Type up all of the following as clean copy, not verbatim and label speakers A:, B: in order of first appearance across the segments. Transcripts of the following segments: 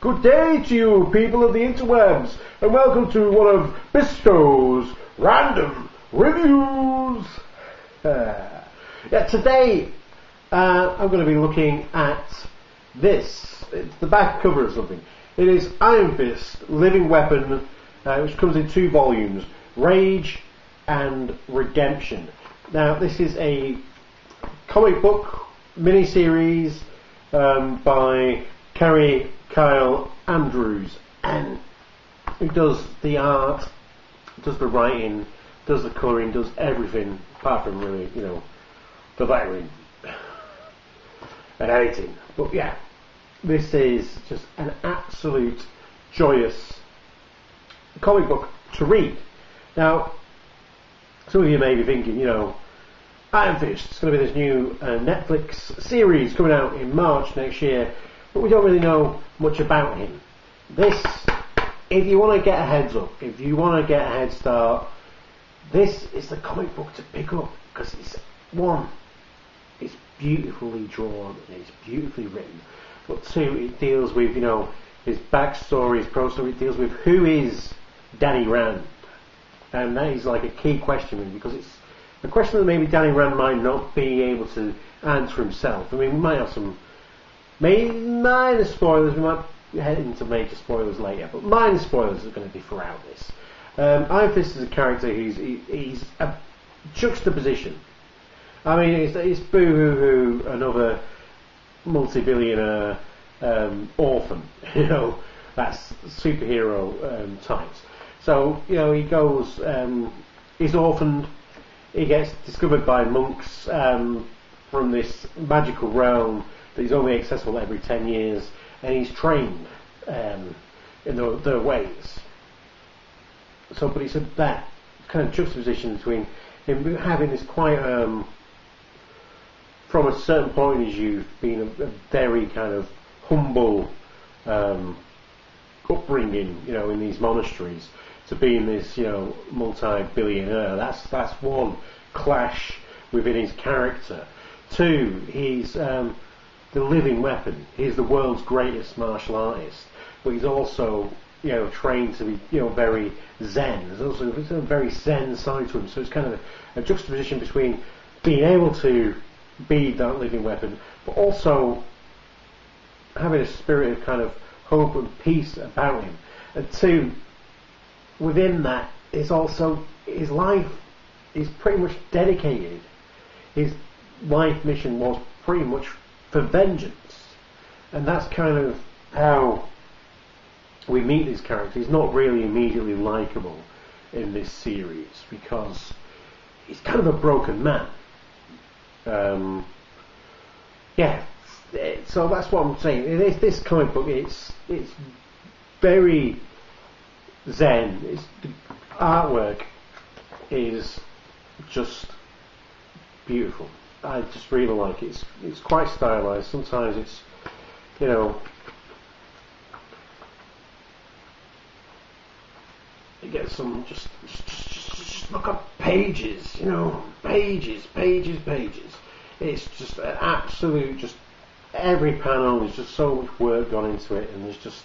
A: Good day to you, people of the interwebs, and welcome to one of Bistow's Random Reviews. Today I'm going to be looking at this. It's the back cover of something. It is Iron Fist, Living Weapon, which comes in 2 volumes, Rage and Redemption. Now, this is a comic book miniseries by Kerry Kyle Andrews, and he does the art, does the writing, does the colouring, does everything apart from really, the lettering and editing. But yeah, this is just an absolute joyous comic book to read. Now, some of you may be thinking, Iron Fist, it's going to be this new Netflix series coming out in March next year, but we don't really know much about him. This, if you want to get a heads up, if you want to get a head start, this is the comic book to pick up, because it's beautifully drawn and it's beautifully written, but 2, it deals with, his backstory, his pro story. It deals with who is Danny Rand, and that is like a key question, because it's a question that maybe Danny Rand might not be able to answer himself. I mean, we might have some minor spoilers. We might head into major spoilers later, but minor spoilers are going to be throughout this. Iron Fist is a character he's a juxtaposition. I mean, it's Boo-Hoo-Hoo, another multi-billionaire orphan, that's superhero types. So, he goes, he's orphaned, he gets discovered by monks from this magical realm that is only accessible every 10 years, and he's trained in their ways. So, but it's that kind of juxtaposition between him having this quite, from a certain point in his youth, being a very kind of humble upbringing, in these monasteries, to being this, multi-billionaire. That's one clash within his character. 2, he's the living weapon. He's the world's greatest martial artist, but he's also, trained to be, very zen. There's also a very zen side to him. So it's kind of a juxtaposition between being able to be that living weapon, but also having a spirit of kind of hope and peace about him. And 2, within that is also his life is pretty much dedicated. His life mission was pretty much for vengeance, and that's kind of how we meet this character. He's not really immediately likable in this series because he's kind of a broken man. So that's what I'm saying. This comic book, it's very zen. The artwork is just beautiful. I just really like it. It's quite stylized. Sometimes it's, you get some just look up pages, pages. It's just an absolute, just every panel, there's just so much work gone into it, and there's just,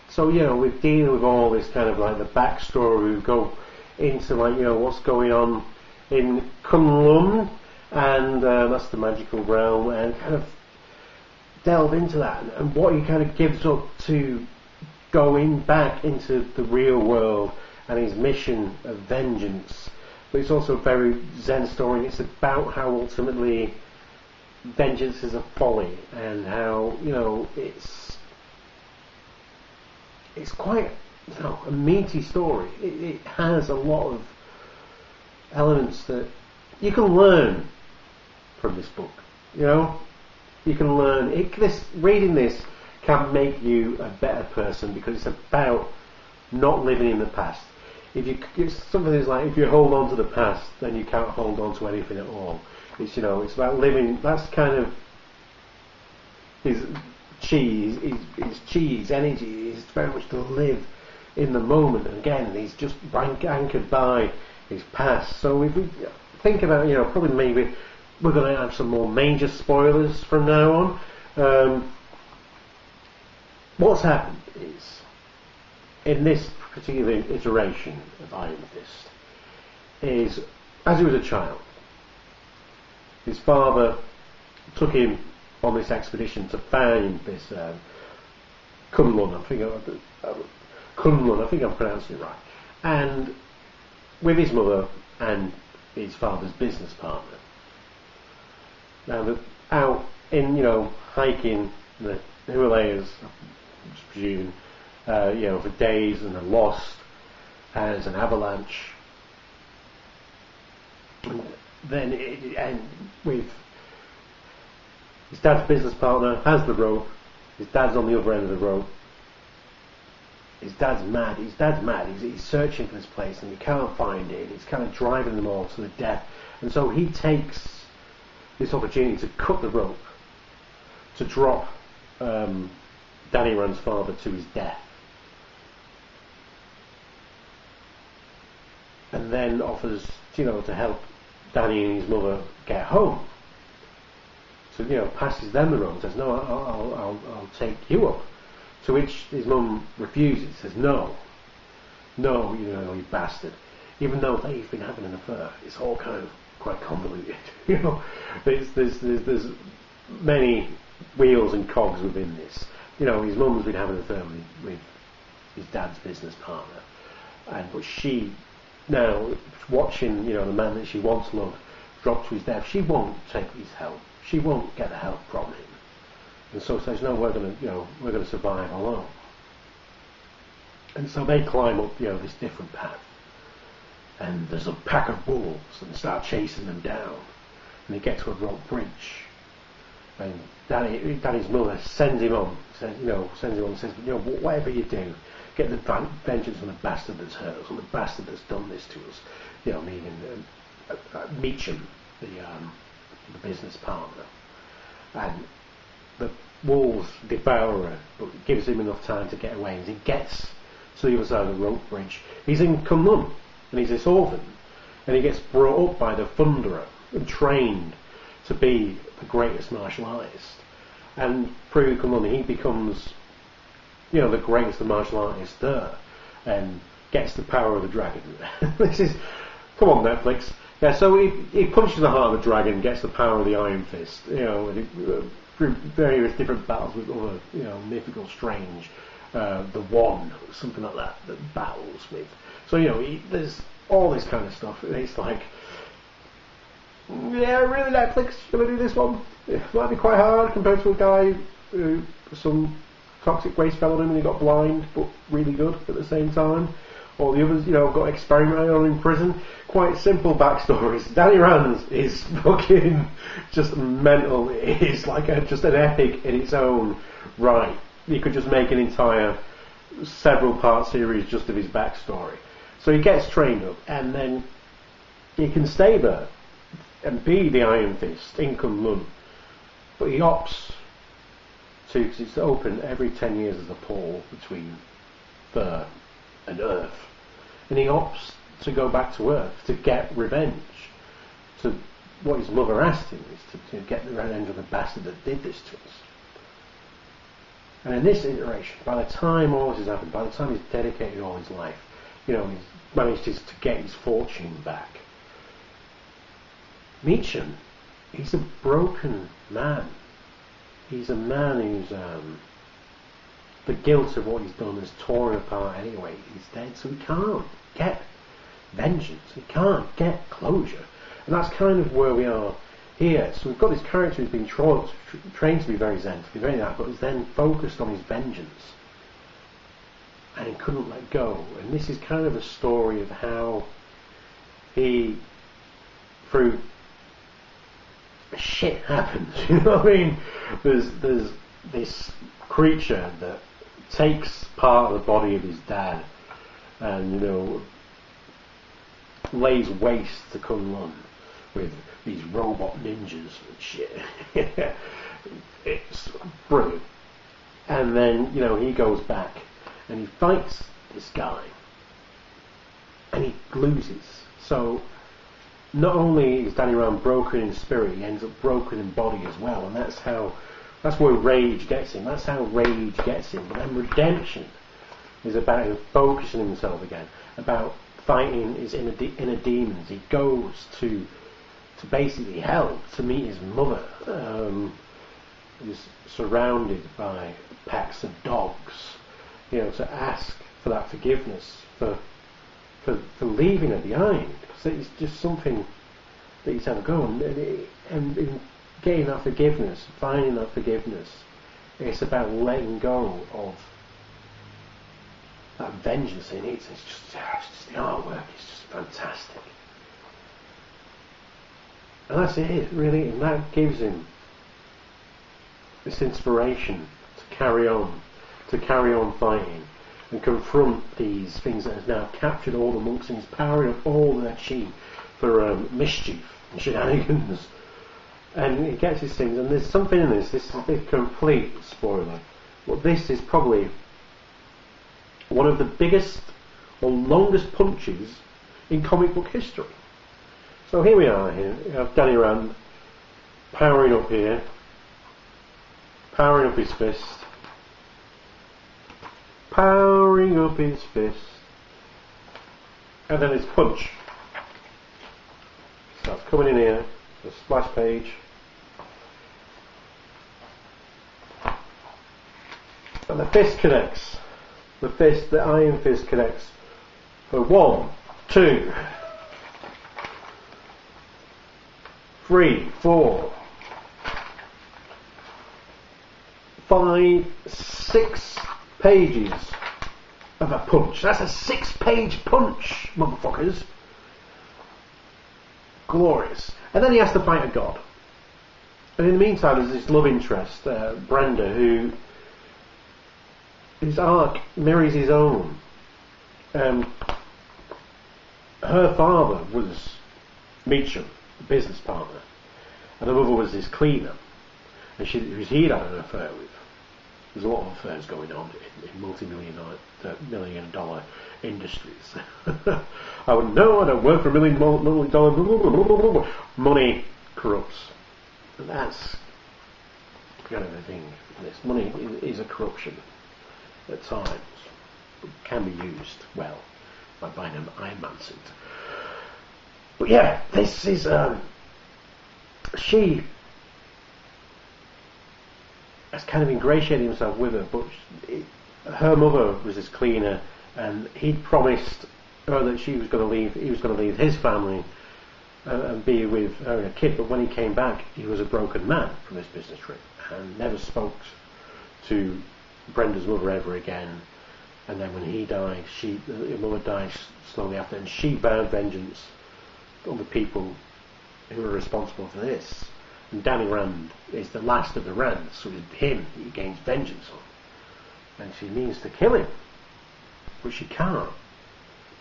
A: so, we're dealing with all this kind of like the backstory. We go into what's going on in Kunlun, and that's the magical realm, and kind of delve into that, and what he kind of gives up to going back into the real world and his mission of vengeance. But it's also a very zen story, and it's about how ultimately vengeance is a folly, and how it's quite a meaty story. It has a lot of elements that you can learn from this book. You can learn. Reading this can make you a better person, because it's about not living in the past. It's something that's like, if you hold on to the past, then you can't hold on to anything at all. It's it's about living. That's kind of his energy is very much to live in the moment. And again, he's just anchored by his past. So if we think about, probably maybe we're going to have some more major spoilers from now on. what's happened is, in this particular iteration of Iron Fist, is, as he was a child, his father took him on this expedition to find this Kunlun, I think I'm pronouncing it right, and with his mother and his father's business partner. Now they're out in, hiking the Himalayas, I presume, for days, and they're lost, and there's an avalanche. And then and with his dad's business partner has the rope, his dad's on the other end of the rope. His dad's mad. He's searching for this place and he can't find it. He's kind of driving them all to the death. And so he takes this opportunity to cut the rope, to drop Danny Rand's father to his death. And then offers, to help Danny and his mother get home. So, passes them the rope and says, no, I'll take you up. To which his mum refuses, says, no, you bastard. Even though they've been having an affair, it's all kind of quite convoluted. There's many wheels and cogs within this. His mum's been having an affair with his dad's business partner, but she, now watching, the man that she once loved drop to his death, she won't take his help. She won't get the help from him. And so says, no, we're going to survive alone. And so they climb up, this different path. And there's a pack of wolves and start chasing them down. And they get to a rope bridge. And Danny's mother sends him on, says, whatever you do, get the vengeance on the bastard that's hurt us, on the bastard that's done this to us. Meaning Meacham, the business partner. And the wolves devour her, but it gives him enough time to get away. As he gets to the other side of the rope bridge, he's in Kunlun, and he's this orphan, and he gets brought up by the Thunderer and trained to be the greatest martial artist. And through Kunlun, he becomes, the greatest martial artist there, and gets the power of the dragon. This is, come on, Netflix. Yeah, so he punches the heart of the dragon, gets the power of the Iron Fist, through various different battles with other, mythical, strange, the One, something like that battles with. So, there's all this kind of stuff. It's like, yeah, really, Netflix, shall I do this one? It might be quite hard compared to a guy who some toxic waste fell on him and he got blind, but really good at the same time. All the others, got experimented on in prison. Quite simple backstories. Danny Rand is fucking just mental. It's like just an epic in its own right. You could just make an entire several part series just of his backstory. So he gets trained up, and then he can stay there and be the Iron Fist in Kunlun. But he opts to, because it's open every 10 years as a portal between there and Earth. And he opts to go back to Earth to get revenge. To what his mother asked him is to get the revenge on the bastard that did this to us. And in this iteration, by the time all this has happened, by the time he's dedicated all his life, he's managed to get his fortune back. Meacham, he's a broken man. He's a man who's the guilt of what he's done has torn apart anyway. He's dead, so he can't get vengeance. He can't get closure. And that's kind of where we are here. So we've got this character who's been trained to be very zen, to be very that, but is then focused on his vengeance. And he couldn't let go. And this is kind of a story of how he, through shit happens, you know what I mean? There's this creature that takes part of the body of his dad and, lays waste to Kunlun with these robot ninjas and shit. It's brilliant. And then, he goes back and he fights this guy and he loses. So not only is Danny Rand broken in spirit, he ends up broken in body as well, and that's how That's where rage gets him. That's how rage gets him. But then redemption is about him focusing himself again, about fighting his inner demons. He goes to basically hell to meet his mother. He's surrounded by packs of dogs, to ask for that forgiveness for leaving her behind. Because it's just something that he's had to go and in getting that forgiveness, finding that forgiveness, it's about letting go of that vengeance in it. It's just the artwork is just fantastic. And that's it, really, and that gives him this inspiration to carry on fighting and confront these things that has now captured all the monks, and he's powering up all their chi for mischief and shenanigans. And he gets his things, and there's something in this is a complete spoiler, but this is probably one of the biggest or longest punches in comic book history. So here we are here. You have Danny Rand powering up here, powering up his fist, powering up his fist, and then his punch starts coming in here, the splash page, and the fist connects. The iron fist connects for 1, 2, 3, 4, 5, 6 pages of a punch. That's a 6-page punch, motherfuckers. Glorious. And then he has to fight a god. And in the meantime, there's this love interest, Brenda, who his arc mirrors his own. Her father was Meacham, a business partner, and her mother was his cleaner, and he'd had an affair with. There's a lot of affairs going on in multi-million dollar industries. I wouldn't know, I don't work for $1 million. Money corrupts. And that's kind of the thing. This money is a corruption at times. It can be used well by buying an Iron Man suit. But yeah, this is she has kind of ingratiated himself with her, but her mother was his cleaner, and he'd promised her that he was going to leave his family and be with her and a kid. But when he came back, he was a broken man from his business trip and never spoke to Brenda's mother ever again. And then when he died, her mother died slowly after, and she vowed vengeance on the people who were responsible for this. And Danny Rand is the last of the Rands, so it's him that he gains vengeance on. And she means to kill him, but she can't,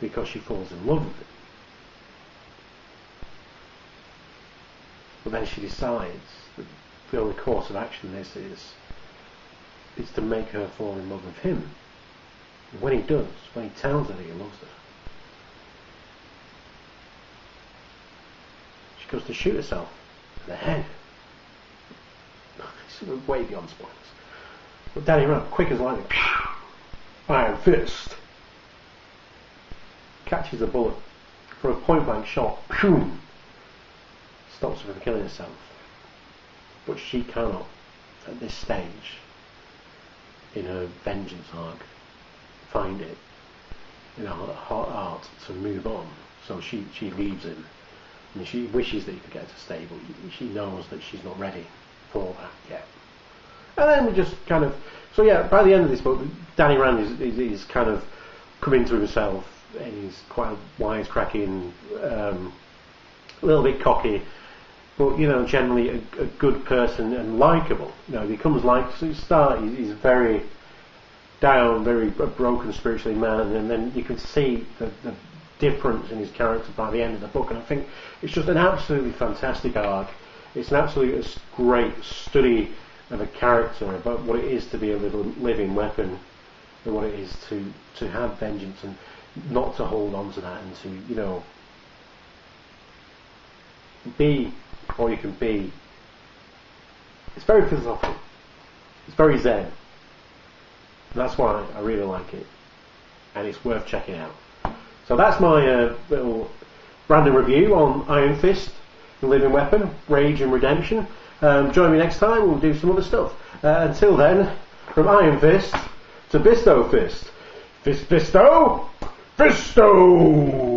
A: because she falls in love with him. But then she decides that the only course of action in this is to make her fall in love with him. And when he does, when he tells her that he loves her, she goes to shoot herself in the head. It's way beyond spoilers. But Danny Rand, quick as lightning, iron fist, catches a bullet for a point blank shot, stops her from killing herself. But she cannot, at this stage in her vengeance arc, find it in her heart to move on. So she leaves him, and she wishes that he could get her to stay, but she knows that she's not ready for that yet. And then we just kind of, so yeah, by the end of this book, Danny Rand is kind of coming to himself, and he's quite a wisecracking, a little bit cocky, but generally a good person and likeable. He becomes like, so he's very down, very broken spiritually man, and then you can see the difference in his character by the end of the book. And I think it's just an absolutely fantastic arc. It's an absolutely great study of a character, about what it is to be a living weapon, and what it is to have vengeance and not to hold on to that, and to be all you can be. It's very philosophical. It's very zen. That's why I really like it, and it's worth checking out. So that's my little random review on Iron Fist, the Living Weapon, Rage and Redemption. Join me next time, we'll do some other stuff. Until then, from Iron Fist to Bisto Fist. Fisto! Fisto!